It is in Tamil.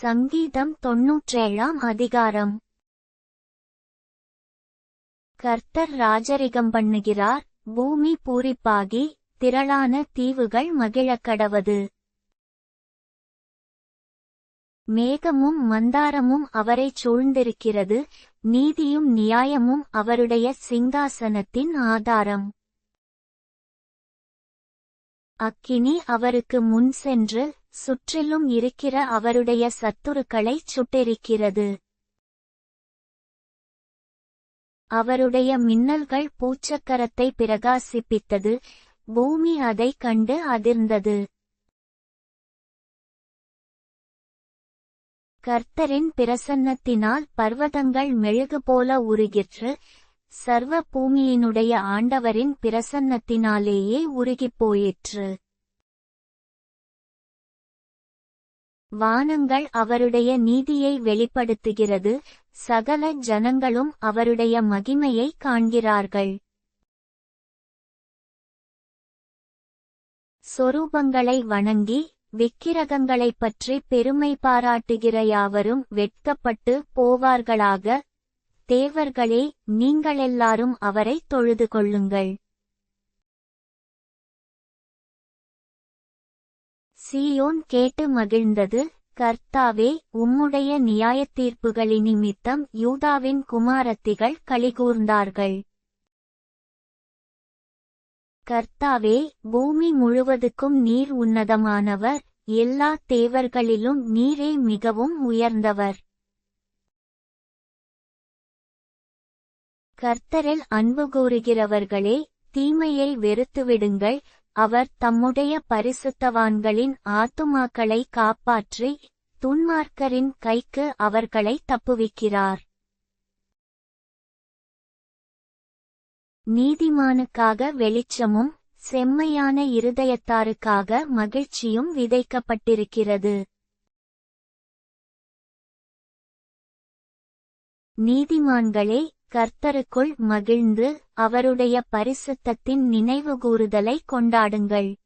சங்கீதம் 97 அதிகாரம். கர்த்தர் ராஜரிகம் பண்ணுகிறார், பூமி பூரிப்பாகி, திரளான தீவுகள் மகிழக்கடவது. மேகமும் மந்தாரமும் அவரைச் சூழ்ந்திருக்கிறது, நீதியும் நியாயமும் அவருடைய சிங்காசனத்தின் ஆதாரம். அக்கினி அவருக்கு முன் சென்று, சுற்றிலும் இருக்கிற அவருடைய சத்துருக்களைச் சுட்டெரிக்கிறது. அவருடைய மின்னல்கள் பூச்சக்கரத்தை பிரகாசிப்பித்தது, பூமி அதைக் கண்டு அதிர்ந்தது. கர்த்தரின் பிரசன்னத்தினால் பர்வதங்கள் மெழுகு போல உருகிற்று, சர்வ பூமியினுடைய ஆண்டவரின் பிரசன்னத்தினாலேயே உருகிப்போயிற்று. வானங்கள் அவருடைய நீதியை வெளிப்படுத்துகிறது, சகல ஜனங்களும் அவருடைய மகிமையை காண்கிறார்கள். சொரூபங்களை வணங்கி, விக்கிரகங்களைப் பற்றி பெருமை பாராட்டுகிற யாவரும் வெட்கப்பட்டு போவார்களாக. தேவர்களே, நீங்களெல்லாரும் அவரை தொழுது கொள்ளுங்கள். சீயோன் கேட்டு மகிழ்ந்தது, கர்த்தாவே, உம்முடைய நியாயத்தீர்ப்புகளினிமித்தம் யூதாவின் குமாரத்திகள் களிகூர்ந்தார்கள். கர்த்தாவே, பூமி முழுவதுக்கும் நீர் உன்னதமானவர், எல்லா தேவர்களிலும் நீரே மிகவும் உயர்ந்தவர். கர்த்தரில் அன்பு கூறுகிறவர்களே, தீமையை வெறுத்துவிடுங்கள், அவர் தம்முடைய பரிசுத்தவான்களின் ஆத்துமாக்களை காப்பாற்றி, துன்மார்க்கரின் கைக்கு அவர்களை தப்புவிக்கிறார். நீதிமானுக்காக வெளிச்சமும், செம்மையான இருதயத்தாருக்காக மகிழ்ச்சியும் விதைக்கப்பட்டிருக்கிறது. நீதிமான்களே, கர்த்தருக்குள் மகிழ்ந்து, அவருடைய பரிசுத்தத்தின் நினைவுகூருதலை கொண்டாடுங்கள்.